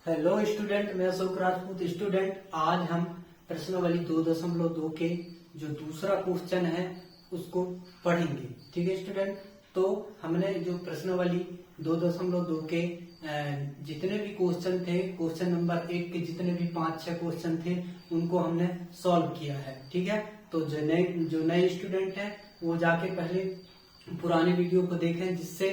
Hello student, मैं Ashok Rajput. Student, आज हम प्रश्नावली 2.2 के जो दूसरा क्वेश्चन है उसको पढ़ेंगे। ठीक है स्टूडेंट, तो हमने जो प्रश्नावली 2.2 के जितने भी क्वेश्चन थे, क्वेश्चन नंबर 1 के जितने भी 5-6 क्वेश्चन थे उनको हमने सॉल्व किया है। ठीक है, तो जो नए स्टूडेंट हैं वो जाके पहले पुराने वीडियो को देखें, जिससे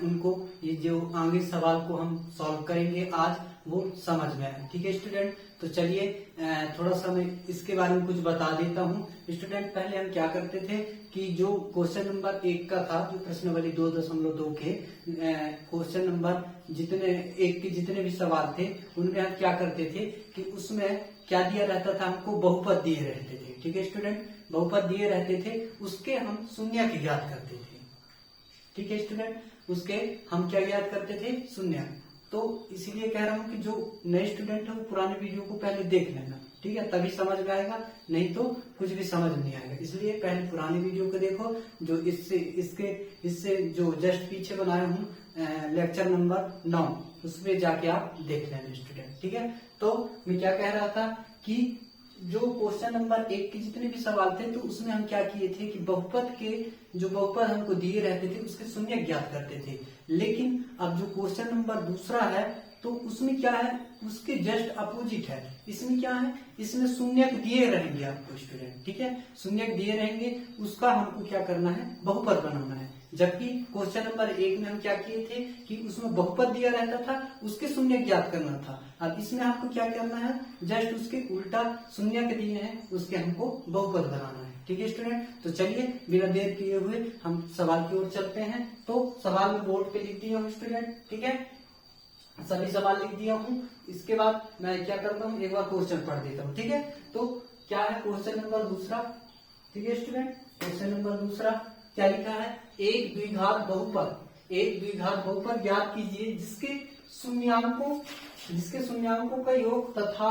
उनको ये जो आगे सवाल को हम सॉल्व करेंगे आज वो समझ में आए। ठीक है स्टूडेंट, तो चलिए थोड़ा सा मैं इसके बारे में कुछ बता देता हूँ। स्टूडेंट, पहले हम क्या करते थे कि जो क्वेश्चन नंबर 1 का था, जो प्रश्नावली 2.2 के क्वेश्चन नंबर जितने 1 के जितने भी सवाल थे उनमें हम क्या करते थे कि उसमें क्या दिया रहता था, हमको बहुपद दिए रहते थे। ठीक है स्टूडेंट, बहुपद दिए रहते थे, उसके हम शून्य की ज्ञात करते थे। ठीक है स्टूडेंट, उसके हम क्या ज्ञात करते थे, शून्य। तो इसीलिए कह रहा हूँ कि जो नए स्टूडेंट है वो पुराने वीडियो को पहले देख लेना। ठीक है, तभी समझ में आएगा, नहीं तो कुछ भी समझ नहीं आएगा। इसलिए पहले पुराने वीडियो को देखो, जो इससे जो जस्ट पीछे बनाया हूँ लेक्चर नंबर 9, उसमें जाके आप देख लेना स्टूडेंट। ठीक है, तो मैं क्या कह रहा था कि जो क्वेश्चन नंबर 1 के जितने भी सवाल थे तो उसमें हम क्या किए थे कि बहुपद के जो बहुपद हमको दिए रहते थे उसके शून्य ज्ञात करते थे। लेकिन अब जो क्वेश्चन नंबर दूसरा है तो उसमें क्या है, उसके जस्ट अपोजिट है। इसमें क्या है, इसमें शून्य दिए रहेंगे आपको स्टूडेंट। ठीक है, शून्य दिए रहेंगे, उसका हमको क्या करना है, बहुपद बनाना है। जबकि क्वेश्चन नंबर 1 में हम क्या किए थे कि उसमें बहुपद दिया रहता था, उसके शून्य ज्ञात करना था। अब इसमें आपको क्या करना है, जस्ट उसके उल्टा शून्य के दिए हैं उसके हमको बहुपद बनाना है। ठीक है स्टूडेंट, तो चलिए बिना देर किए हुए हम सवाल की ओर चलते हैं। तो सवाल में बोर्ड पे लिख दिया हूँ स्टूडेंट। ठीक है, सभी सवाल लिख दिया हूँ। इसके बाद मैं क्या करता हूँ, एक बार क्वेश्चन पढ़ देता हूँ। ठीक है, तो क्या है क्वेश्चन नंबर दूसरा। ठीक है स्टूडेंट, क्वेश्चन नंबर दूसरा क्या लिखा है, एक द्विघात बहुपद ज्ञात कीजिए जिसके शून्यांकों का योग तथा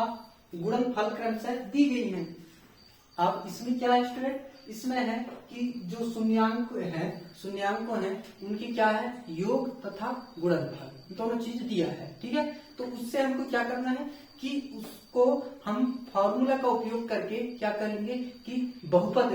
गुणनफल क्रमशः दी गई है। अब इसमें क्या है स्टूडेंट, इसमें है कि जो शून्यांक है उनकी क्या है, योग तथा गुणनफल, दोनों चीज दिया है। ठीक है, तो उससे हमको क्या करना है कि उसको हम फॉर्मूला का उपयोग करके क्या करेंगे कि बहुपद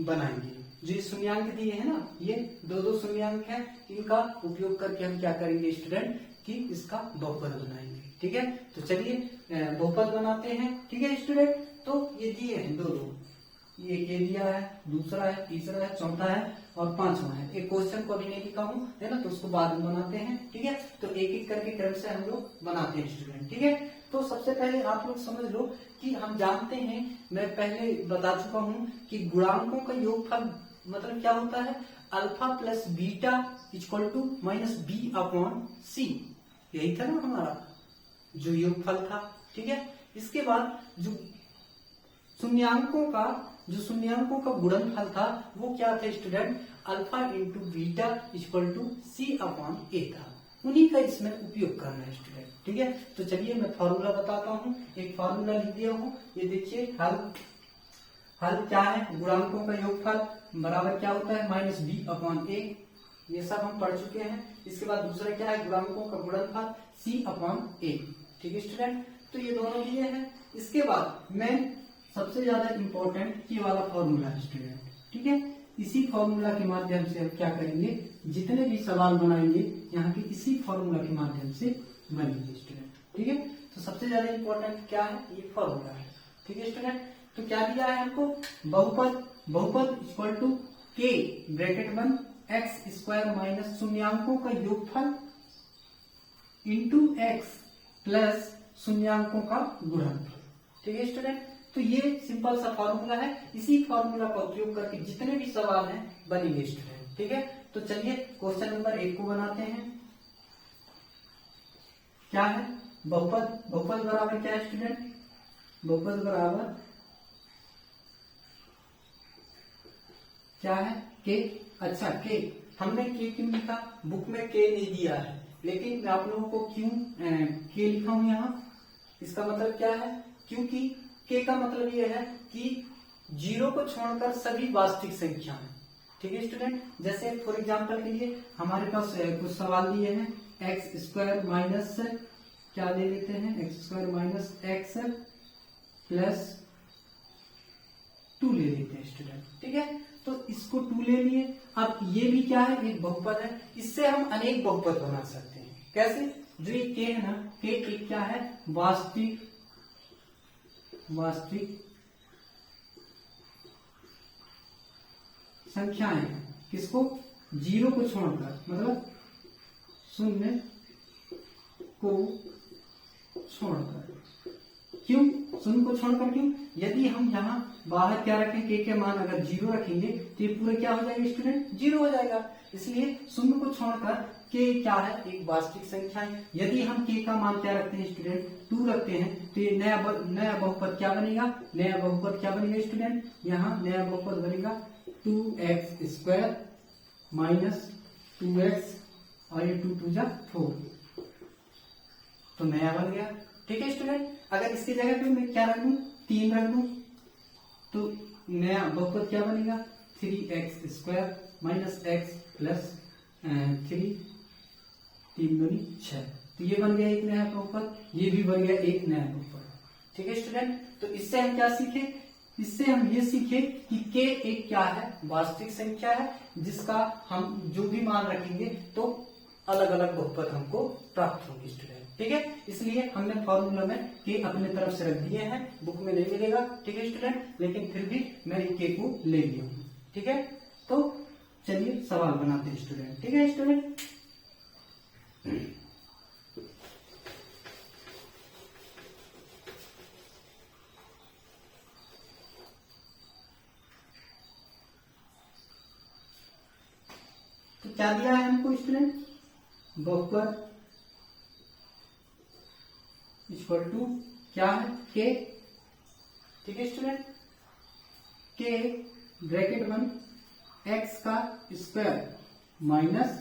बनाएंगे। जो शून्यांक दिए है ना, ये दो शून्यांक है, इनका उपयोग करके हम क्या करेंगे स्टूडेंट कि इसका बहुपद बनाएंगे। ठीक है, तो चलिए बहुपद बनाते हैं। ठीक है स्टूडेंट, तो ये दिए हैं दो, ये दिया है, दूसरा है, तीसरा है, चौथा है और पांचवा है। एक क्वेश्चन को अभी नहीं लिखा हूं, है ना, तो उसको बाद में बनाते हैं। ठीक है, तो एक एक करके क्रम से हम लोग बनाते हैं स्टूडेंट। ठीक है, तो सबसे पहले आप लोग समझ लो कि हम जानते हैं, मैं पहले बता चुका हूं कि गुणांकों का योगफल मतलब क्या होता है, alpha plus beta equal to minus B upon C. यही था ना हमारा जो योगफल था। ठीक है, इसके बाद जो शून्यांकों का गुणनफल था वो क्या था student, alpha into beta equal to C upon A था। उन्हीं का इसमें उपयोग करना है स्टूडेंट। ठीक है, तो चलिए मैं फॉर्मूला बताता हूँ। एक फॉर्मूला लिख दिया हूँ, ये देखिए, हल क्या है, गुणांकों का योगफल बराबर क्या होता है, माइनस बी अपॉन ए। ये सब हम पढ़ चुके हैं। इसके बाद दूसरा क्या है, गुणांकों का गुणनफल सी अपॉन ए। ठीक है स्टूडेंट, तो ये दोनों दिए हैं। इसके बाद मैं सबसे ज्यादा इंपॉर्टेंट ये वाला फॉर्मूला है स्टूडेंट। ठीक है, इसी फॉर्मूला के माध्यम से हम क्या करेंगे, जितने भी सवाल बनाएंगे यहाँ के इसी फॉर्मूला के माध्यम से बनेंगे स्टूडेंट। ठीक है, तो सबसे ज्यादा इंपॉर्टेंट क्या है, ये फॉर्मूला है। ठीक है स्टूडेंट, तो क्या दिया है हमको, बहुपद इक्वल टू के ब्रैकेट 1 एक्स स्क्वायर माइनस शून्यांकों का योगफल इंटू एक्स प्लस शून्यांकों का गुणनफल। ठीक है स्टूडेंट, तो ये सिंपल सा फॉर्मूला है। इसी फॉर्मूला का उपयोग करके जितने भी सवाल हैं बनेंगे स्टूडेंट। ठीक है, तो चलिए क्वेश्चन नंबर 1 को बनाते हैं। क्या है, बहुपद बराबर क्या है स्टूडेंट, बहुपद बराबर क्या है, के। अच्छा, के हमने के क्यों लिखा, बुक में के नहीं दिया है, लेकिन मैं आप लोगों को क्यों के लिखा हूं यहाँ, इसका मतलब क्या है, क्योंकि के का मतलब ये है कि 0 को छोड़कर सभी वास्तविक संख्या है। ठीक है स्टूडेंट, जैसे फॉर एग्जांपल के लिए हमारे पास कुछ सवाल दिए हैं, एक्स स्क्वायर माइनस क्या ले लेते हैं, x square minus x plus 2 ले लेते हैं स्टूडेंट। ठीक है, तो इसको 2 ले लिए। अब ये भी क्या है, एक बहुपद है, इससे हम अनेक बहुपद बना सकते हैं। कैसे, जो ये के है ना, के एक क्या है, वास्तविक संख्याएं हैं। किसको, 0 को छोड़कर, मतलब 0 को छोड़कर। क्यों 0 को छोड़कर, क्यों, यदि हम यहाँ बाहर क्या रखें, के मान अगर 0 रखेंगे तो ये पूरा क्या हो जाएगा स्टूडेंट, 0 हो जाएगा। इसलिए 0 को छोड़कर के क्या है, एक वास्तविक संख्या है। यदि हम के का मान क्या रखते हैं स्टूडेंट, 2 रखते हैं, तो ये नया बहुपद क्या बनेगा, नया बहुपद क्या बनेगा स्टूडेंट, यहाँ नया बहुपद बनेगा 2x स्क्वायर माइनस 2x और ये 2 2 4, तो नया बन गया। ठीक है स्टूडेंट, अगर इसकी जगह पे मैं क्या रख दूं, 3 रख दूं, तो नया बहुपद क्या बनेगा, 3x square minus x plus 3, 3 दूनी 6, तो ये बन गया एक नया बहुपद, ये भी बन गया एक नया बहुपद। ठीक है स्टूडेंट, तो इससे हम क्या सीखे, इससे हम ये सीखे कि के एक क्या है, वास्तविक संख्या है, जिसका हम जो भी मान रखेंगे तो अलग अलग बहुपद हमको प्राप्त होंगे स्टूडेंट। ठीक है, इसलिए हमने फॉर्मूला में के अपने तरफ से रख दिए हैं, बुक में नहीं मिलेगा। ठीक है स्टूडेंट, लेकिन फिर भी मैं के को ले लिया हूँ। ठीक है, तो चलिए सवाल बनाते हैं स्टूडेंट। ठीक है स्टूडेंट, तो क्या दिया है हमको स्टूडेंट, बहुपद इक्वल टू क्या है, के। ठीक है स्टूडेंट, के ब्रैकेट 1 एक्स का स्क्वायर माइनस,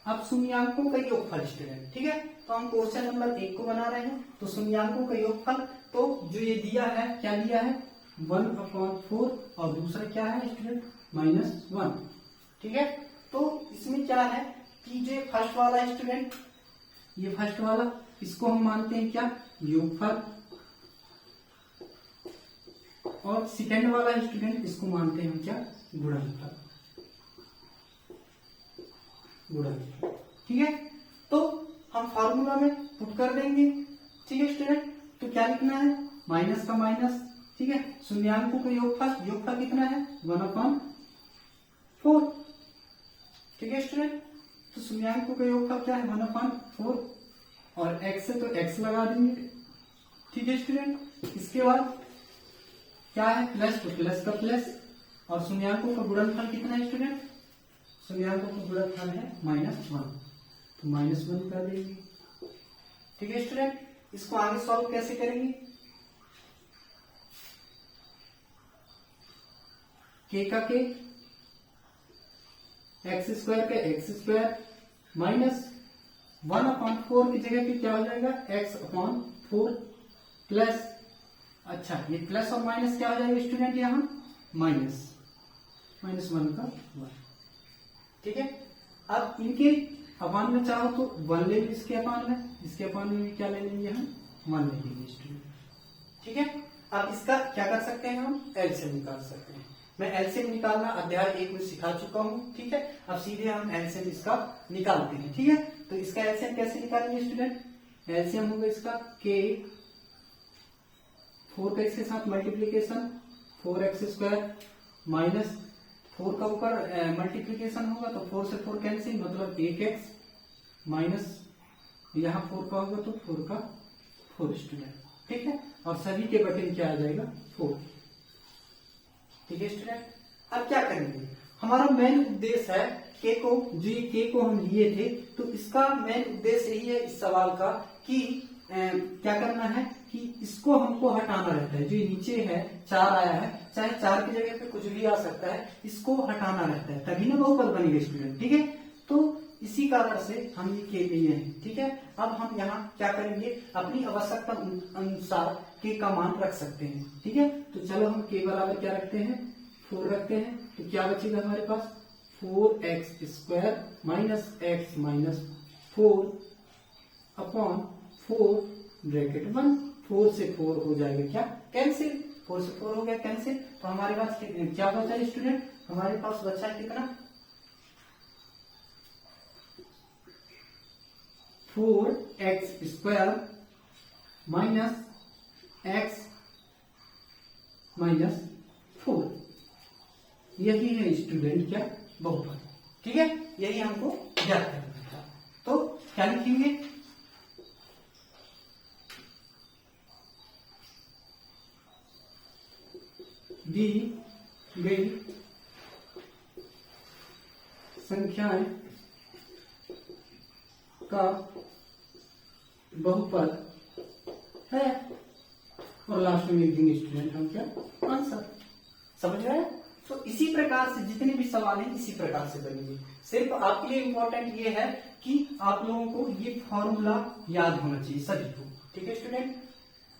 अब शून्यांकों का योगफल स्टूडेंट। ठीक है, तो हम क्वेश्चन नंबर 1 को बना रहे हैं, तो शून्यांकों का योगफल, तो जो ये दिया है, क्या दिया है, 1/4 और दूसरा क्या है स्टूडेंट, -1। ठीक है, तो इसमें क्या है कि जो फर्स्ट वाला स्टूडेंट, ये फर्स्ट वाला, इसको हम मानते हैं क्या, योगफल, और सेकंड वाला स्टूडेंट इसको मानते हैं हम क्या, गुणनफल। ठीक है, तो हम फार्मूला में पुट कर देंगे। ठीक है स्टूडेंट, तो क्या लिखना है, माइनस का माइनस। ठीक है, शून्यांकों का योगफल कितना है, 1/4। ठीक है स्टूडेंट, तो शून्यांकों का योगफल क्या है, 1/4, और x से तो x लगा देंगे। ठीक है स्टूडेंट, इसके बाद क्या है, प्लस, तो प्लस का प्लस, और शून्यांकों का गुणनफल कितना है स्टूडेंट, शून्यांकों का गुणनफल है -1, तो -1 कर देंगे। ठीक है स्टूडेंट, इसको आगे सॉल्व कैसे करेंगे, के का के, एक्स स्क्वायर का एक्स स्क्वायर माइनस 1/4 की जगह पे क्या हो जाएगा, x/4 प्लस, अच्छा ये प्लस और माइनस क्या हो जाएगा स्टूडेंट, यहाँ -1 का 1। ठीक है, अब इनके अपान में चाहो तो 1 ले लो, इसके अपान में भी क्या ले लेंगे हम, 1 ले लेंगे स्टूडेंट। ठीक है, अब इसका क्या कर सकते हैं, हम एलसीएम निकाल सकते हैं। मैं एलसीएम निकालना अध्याय 1 में सिखा चुका हूँ। ठीक है, अब सीधे हम एलसीएम इसका निकालते हैं। ठीक है, तो इसका एलसीएम कैसे निकालेंगे स्टूडेंट, एलसीएम होगा इसका के, 4 का इसके साथ मल्टीप्लीकेशन, 4x स्क्वायर माइनस 4 का ऊपर मल्टीप्लीकेशन होगा तो 4 से 4 कैंसिल, मतलब 1x माइनस यहाँ 4 का होगा तो 4 का 4 स्टूडेंट। ठीक है, और सभी के बटे क्या आ जाएगा, 4। ठीक है स्टूडेंट, अब क्या करेंगे, हमारा मेन उद्देश्य है के को, जो के को हम लिए थे, तो इसका मेन उद्देश्य यही है इस सवाल का कि क्या करना है कि इसको हमको हटाना रहता है। जो नीचे है 4 आया है, चाहे 4 की जगह पे कुछ भी आ सकता है, इसको हटाना रहता है, तभी ना बहुपद बनेगा स्टूडेंट। ठीक है, तो इसी कारण से हम ये के लिए हैं। ठीक है, अब हम यहाँ क्या करेंगे, अपनी आवश्यकता अनुसार के का मान रख सकते हैं। ठीक है, तो चलो हम के बराबर क्या रखते हैं, 4 रखते हैं, तो क्या बचेगा हमारे पास, 4x square minus x minus 4 upon 4 bracket 1, 4 से 4 हो जाएगा क्या कैंसिल, 4 से 4 हो गया कैंसिल। तो हमारे पास क्या बचा है स्टूडेंट, हमारे पास बचा है कितना 4x² माइनस x माइनस 4। यही है स्टूडेंट क्या बहुपद, ठीक है, यही हमको ज्ञात करना था। तो क्या लिखेंगे, दी गई संख्याएं का बहुपद है, और लास्ट में लिख देंगे स्टूडेंट हम क्या आंसर। समझ रहे हैं। तो इसी प्रकार से जितने भी सवाल हैं इसी प्रकार से बनेंगे। सिर्फ आपके लिए इम्पोर्टेंट ये है कि आप लोगों को ये फॉर्मूला याद होना चाहिए सभी को, ठीक है स्टूडेंट।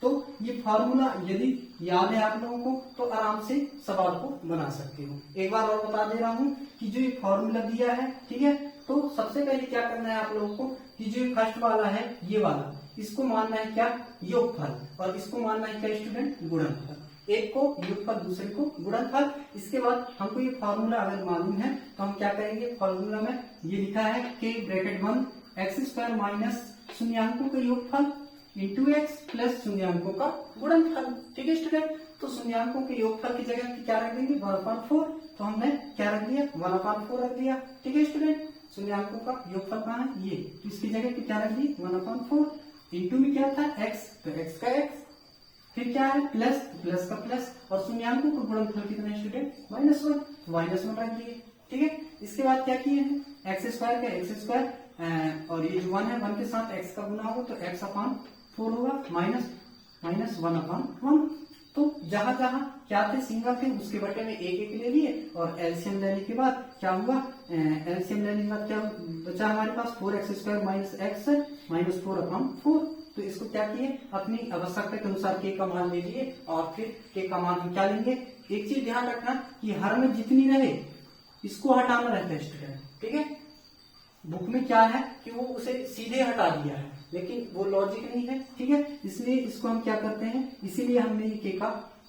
तो ये फॉर्मूला यदि याद है आप लोगों को तो आराम से सवाल को बना सकते हो। एक बार और बता दे रहा हूं कि जो ये फॉर्मूला दिया है, ठीक है, तो सबसे पहले क्या करना है आप लोगों को कि जो फर्स्ट वाला है ये वाला, इसको मानना है क्या योगफल, और इसको मानना है क्या स्टूडेंट गुणनफल। एक को योगफल दूसरे को गुणनफल। इसके बाद हमको ये फॉर्मूला अगर मालूम है तो हम क्या करेंगे, फॉर्मूला में ये लिखा है k ब्रैकेट 1 x² माइनस शून्यांकों का योगफल इंटू एक्स प्लस शून्यांकों का गुणनफल, ठीक है स्टूडेंट। तो शून्यांकों के योगफल की जगह क्या रख देंगे 1/4, तो हमने क्या रख दिया 1/4 रख दिया, ठीक है स्टूडेंट। शून्यांकों का योगफल कहाँ है ये, तो इसकी जगह क्या रख दी 1/4, इंटू में क्या था x, तो x का x, फिर क्या है प्लस, प्लस का प्लस, और शून्यांकों का गुणनफल कितना है स्टूडेंट -1, तो -1 रख दिए, ठीक है। इसके बाद क्या किए हैं x² का x², और ये जो 1 है 1 के साथ x का गुना होगा तो x/4 होगा माइनस 1/1। तो जहां जहां क्या थे सिंगल थे उसके बटे में एक एक ले लिए, और एलसीएम लेने के बाद क्या हुआ, एलसीएम लेने के बाद क्या बचा हमारे पास 4x² माइनस x माइनस 4/4। तो इसको क्या किए अपनी आवश्यकता के अनुसार k का मान ले लिए, और फिर k का मान हम क्या लेंगे। एक चीज ध्यान रखना कि हर में जितनी रहे इसको हटाना रहता है स्टूडेंट, ठीक है। बुक में क्या है कि वो उसे सीधे हटा दिया है, लेकिन वो लॉजिक नहीं है, ठीक है। इसलिए इसको हम क्या करते हैं, इसीलिए हमने ये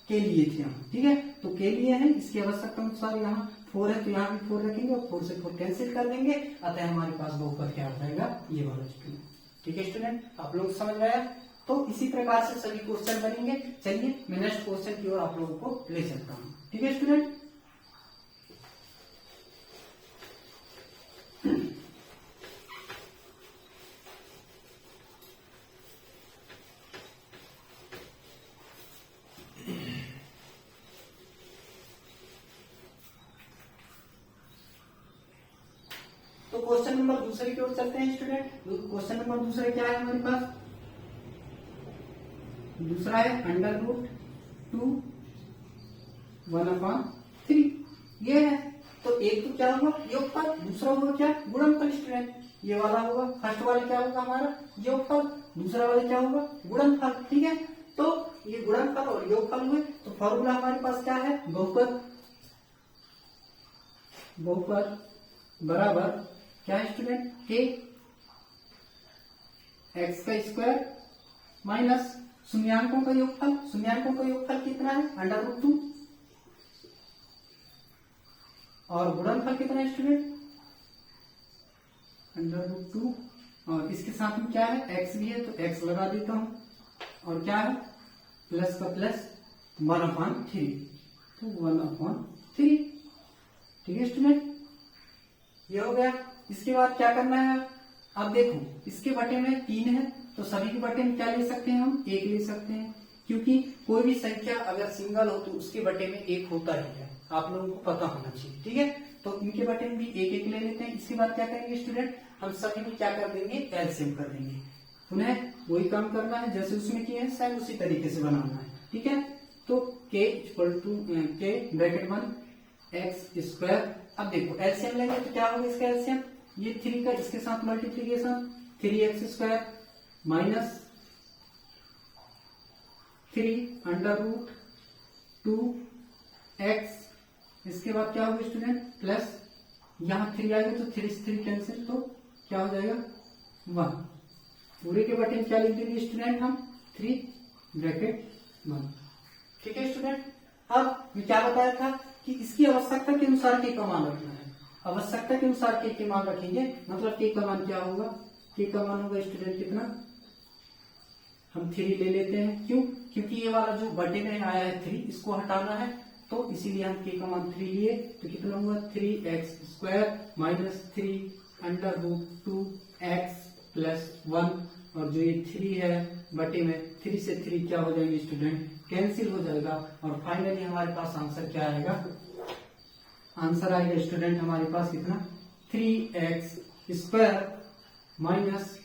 के लिए थे हम, ठीक है। तो के लिए है, इसकी आवश्यकता अनुसार यहाँ 4 है तो यहाँ भी 4 रखेंगे, और 4 से 4 कैंसिल कर देंगे, अतः हमारे पास बहुपद क्या हो जाएगा ये वाला स्टूडेंट, ठीक है स्टूडेंट। आप लोग समझ रहे हैं। तो इसी प्रकार से सभी क्वेश्चन बनेंगे। चलिए मैं नेक्स्ट क्वेश्चन की ओर आप लोगों को ले चलता हूँ, ठीक है स्टूडेंट। तो क्वेश्चन नंबर दूसरे की ओर चलते हैं स्टूडेंट। क्वेश्चन नंबर दूसरा क्या है हमारे पास, दूसरा है √2 1/3, ये है। तो एक तो क्या होगा योगफल, दूसरा होगा क्या गुणनफल स्टूडेंट। ये वाला होगा, फर्स्ट वाला क्या होगा हमारा योगफल, दूसरा वाला क्या होगा गुणनफल, ठीक है। तो ये गुणनफल और योगफल हुए, तो फॉर्मूला हमारे पास क्या है बहुपद, बहुपद बराबर क्या है स्टूडेंट k x² माइनस शून्यांकों का योगफल, शून्यांकों का योगफल कितना है √2, और गुणनफल कितना है स्टूडेंट √2, और इसके साथ में क्या है x भी है तो x लगा देता हूं, और क्या है प्लस का प्लस 1/3, तो 1/3, ठीक है स्टूडेंट। ये हो गया। इसके बाद क्या करना है, अब देखो इसके बटे में 3 है तो सभी के बटे में क्या ले सकते हैं हम 1 ले सकते हैं, क्योंकि कोई भी संख्या अगर सिंगल हो तो उसके बटे में 1 होता ही है, आप लोगों को पता होना चाहिए, ठीक है। तो इनके बटे में भी 1 ले लेते हैं। इसके बाद क्या करेंगे स्टूडेंट, हम सभी में क्या कर देंगे एलसीएम कर देंगे। उन्हें वही काम करना है जैसे उसमें किए हैं, सेम उसी तरीके से बनाना है, ठीक है। तो k ब्रैकेट 1 x², अब देखो एलसीएम लेंगे तो क्या होगा इसका एलसीएम, ये 3 का इसके साथ मल्टीप्लीकेशन 3x² माइनस 3 √2x, इसके बाद क्या होगा स्टूडेंट प्लस, यहाँ 3 आएगा तो 3 से 3 कैंसिल, तो क्या हो जाएगा 1, पूरे के बटे में क्या लिख देंगे स्टूडेंट हम 3(1). ठीक है स्टूडेंट। अब मैं क्या बताया था कि इसकी आवश्यकता के अनुसार के का मान रखना है। आवश्यकता के अनुसार के मान रखेंगे, मतलब के का मान क्या होगा, के का मान होगा स्टूडेंट कितना, हम 3 ले लेते हैं। क्यों? क्योंकि ये वाला जो बटे में आया है 3, इसको हटाना है, तो इसीलिए हम के का मान 3 लिए। तो कितना हुआ 3x² माइनस 3√2x प्लस 1, और जो ये 3 है बटे में 3 से 3 क्या हो जाएंगे स्टूडेंट, कैंसिल हो जाएगा। और फाइनली हमारे पास आंसर क्या आएगा, आंसर आएगा स्टूडेंट हमारे पास कितना 3x² माइनस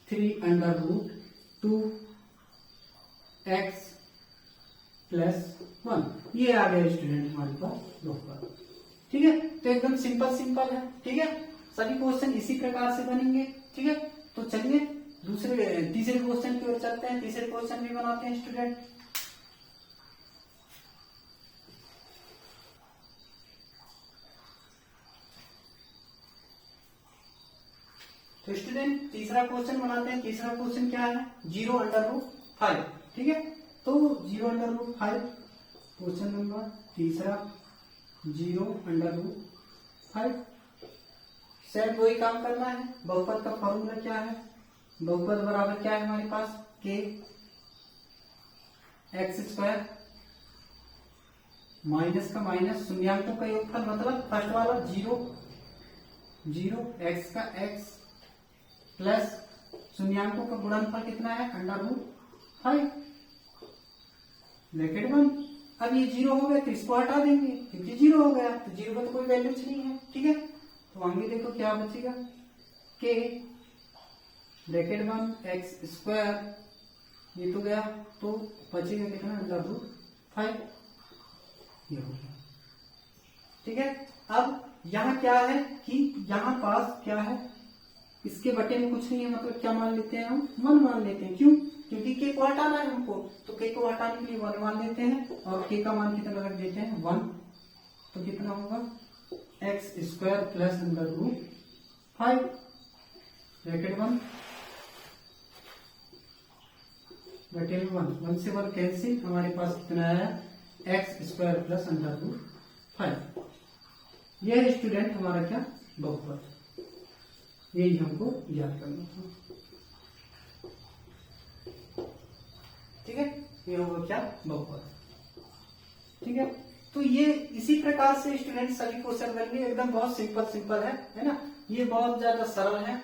3√2x प्लस 1, ये आ गया स्टूडेंट हमारे पास बहुपद। ठीक है, तो एकदम सिंपल है। ठीक है, सभी क्वेश्चन इसी प्रकार से बनेंगे। ठीक है, तो चलिए तीसरे क्वेश्चन की ओर चलते हैं। तीसरे क्वेश्चन भी बनाते हैं स्टूडेंट। तो स्टूडेंट तीसरा क्वेश्चन बनाते हैं। तीसरा क्वेश्चन क्या है, 0√5। ठीक है, तो 0√5 क्वेश्चन नंबर तीसरा 0√5। सेट वही काम करना है। बहुपद का फॉर्मूला क्या है, बहुपद बराबर क्या है हमारे पास, के x² माइनस का माइनस शून्यांकों का योगफल, मतलब फर्स्ट वाला 0 x का x प्लस शून्यांकों का गुणनफल कितना है √5 ब्रैकेट 1। अब ये 0 हो गया तो इसको हटा देंगे, क्योंकि 0 हो गया तो 0 का तो कोई वैल्यू नहीं है। ठीक है, तो आगे देखो क्या बचेगा, के ब्रैकेट 1 x², ये तो गया, तो बचेगा कितना √5, ये हो गया। ठीक है, अब यहाँ क्या है कि यहाँ पास क्या है, इसके बटे में कुछ नहीं है, मतलब क्या मान लेते हैं हम 1 मान लेते हैं। क्यों? क्योंकि के को हटाना है हमको, तो के को हटाने के लिए 1 मान लेते हैं, और के का मान कितना रख देते हैं 1। तो कितना होगा x² प्लस √5 ब्रैकेट 1 बटे में 1 से 1 कैंसिल, हमारे पास कितना आया x² प्लस √5। यह स्टूडेंट हमारा क्या बहुपद, यही हमको याद करना था। ठीक है, ये होगा क्या बहुपद। ठीक है, तो ये इसी प्रकार से स्टूडेंट सभी क्वेश्चन बनेंगे। एकदम बहुत सिंपल है ना, ये बहुत ज्यादा सरल है,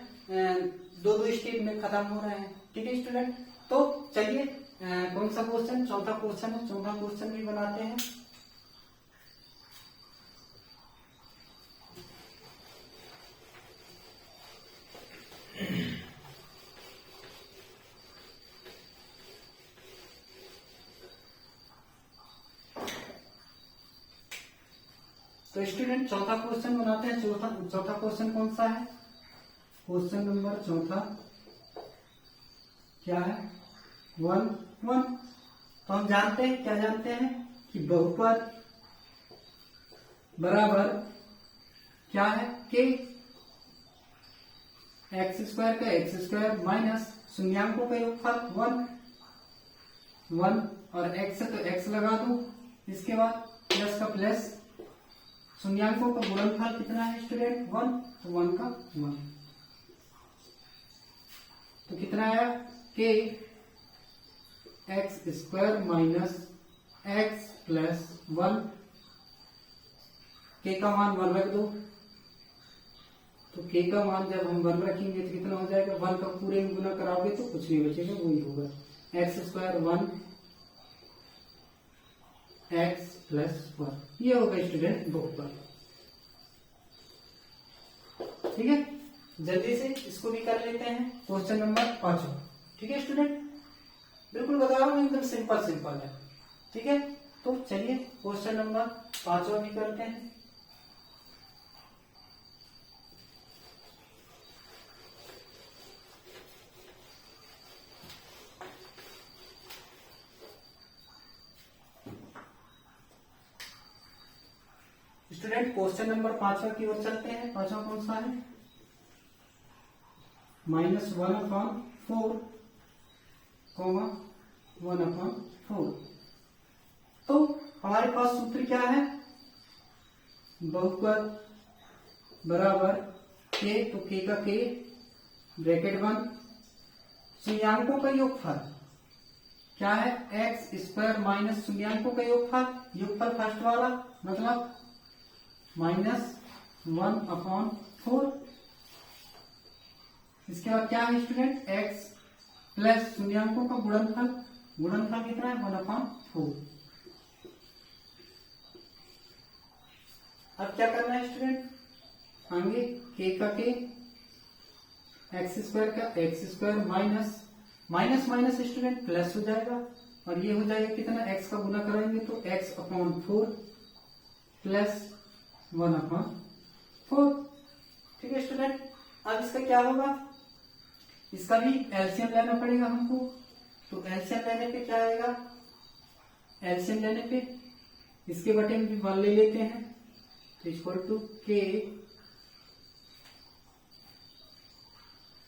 2 स्टेप में खत्म हो रहे हैं। ठीक है स्टूडेंट, तो चलिए कौन सा क्वेश्चन, चौथा क्वेश्चन है, चौथा क्वेश्चन भी बनाते हैं। तो स्टूडेंट चौथा क्वेश्चन बनाते हैं। चौथा क्वेश्चन कौन सा है, क्वेश्चन नंबर चौथा क्या है 1 1। तो हम जानते हैं, क्या जानते हैं कि बहुपद बराबर क्या है, के x² का x² माइनस शून्यांकों का योगफल 1 और x है तो x लगा दो, इसके बाद प्लस का प्लस, शून्यांकों का गुणनफल कितना है स्टूडेंट 1, तो 1 का 1, तो कितना आया के x² माइनस x प्लस 1, के का मान 1 रख दो, तो के का मान जब हम 1 रखेंगे तो कितना हो जाएगा, 1 का पूरे में गुना कराओगे तो कुछ नहीं बचेगा, वही होगा x² 1 x प्लस 1, ये होगा स्टूडेंट बहुपद। ठीक है, जल्दी से इसको भी कर लेते हैं, क्वेश्चन नंबर 5। ठीक है स्टूडेंट, बिल्कुल बता रहा हूं एकदम सिंपल है। ठीक है, तो चलिए क्वेश्चन नंबर 5 भी करते हैं। स्टूडेंट क्वेश्चन नंबर 5 की ओर चलते हैं। 5वां कौन सा है, -1/4 4 कॉमा 1/4। तो हमारे पास सूत्र क्या है, बहुपद बराबर k, तो k का k ब्रैकेट 1, शून्यांकों का योगफल क्या है, एक्स स्क्वायर माइनस शून्यांकों का योगफल फर्स्ट वाला मतलब -1/4। इसके बाद क्या है स्टूडेंट, x प्लस शून्यांकों का गुणनफल कितना है 1/4। अब क्या करना है स्टूडेंट, आगे k का k, एक्स स्क्वायर का x square minus student plus हो जाएगा, और ये हो जाएगा कितना, x का गुना कराएंगे तो x/4 प्लस 1/4। ठीक है स्टूडेंट, अब इसका क्या होगा, इसका भी एलसीएम लेना पड़ेगा हमको। तो एलसीएम लेने पे क्या आएगा, एलसीएम लेने पे इसके बटे में भी 1 ले लेते हैं, तो इक्वल टू k,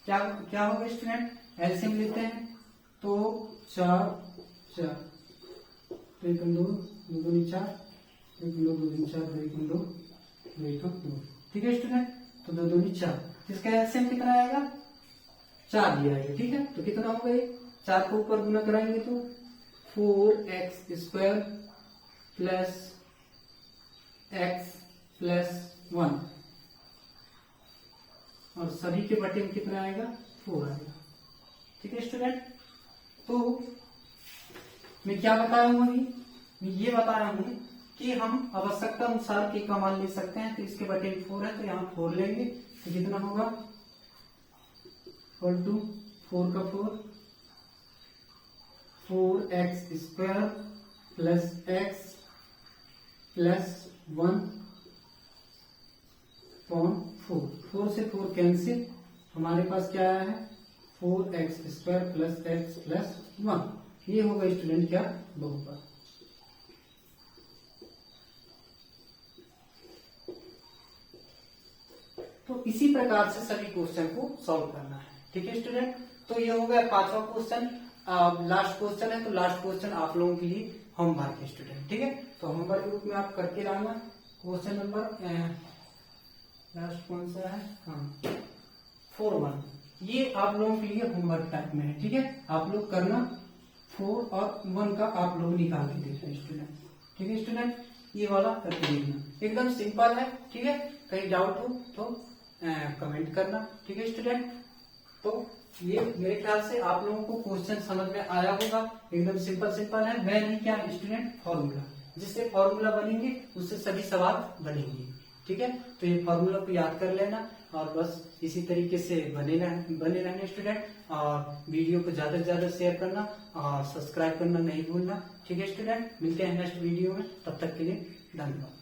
क्या होगा स्टूडेंट, एलसीएम लेते हैं तो 4 4 2 2 2 4 2 2 2 4 2 2 2। ठीक है स्टूडेंट, तो 2 2 4, इसका एलसीएम कितना आएगा 4 दिया है। ठीक है, तो कितना होगा ये, 4 को ऊपर गुना कराएंगे तो 4x² प्लस x प्लस 1, और सभी के बटे में कितना आएगा 4 आएगा। ठीक है स्टूडेंट, तो मैं क्या बताया हूं अभी, मैं ये बताया हूं कि हम आवश्यकता अनुसार के का मान ले सकते हैं। तो इसके बटे में 4 है तो यहाँ 4 लेंगे, तो कितना होगा 4 का 4x² प्लस x प्लस 1/4 से 4 कैंसिल, हमारे पास क्या आया है 4x² प्लस x प्लस 1। ये होगा स्टूडेंट क्या, बहुपद। तो इसी प्रकार से सभी क्वेश्चन को सॉल्व करना है। ठीक है स्टूडेंट, तो ये हो गया 5वां क्वेश्चन। लास्ट क्वेश्चन है, तो लास्ट क्वेश्चन आप लोगों के लिए होमवर्क है स्टूडेंट। ठीक है, तो होमवर्क ग्रुप में आप करके लाना। क्वेश्चन नंबर लास्ट कौन सा है, हाँ 4-1, ये आप लोगों के लिए होमवर्क टाइप में है। ठीक है, आप लोग करना, 4 और 1 का आप लोग निकाल के देखना स्टूडेंट। ठीक है स्टूडेंट, ये वाला करके देखना, एकदम सिंपल है। ठीक है, कहीं डाउट हो तो कमेंट करना। ठीक है स्टूडेंट, तो ये मेरे ख्याल से आप लोगों को क्वेश्चन समझ में आया होगा। एकदम सिंपल है, मैं नहीं क्या स्टूडेंट, फॉर्मूला, जिससे फॉर्मूला बनेंगे उससे सभी सवाल बनेंगे। ठीक है, तो ये फॉर्मूला को याद कर लेना, और बस इसी तरीके से बने रहने स्टूडेंट, और वीडियो को ज्यादा से ज्यादा शेयर करना और सब्सक्राइब करना नहीं भूलना। ठीक है स्टूडेंट, मिलते हैं नेक्स्ट वीडियो में, तब तक के लिए धन्यवाद।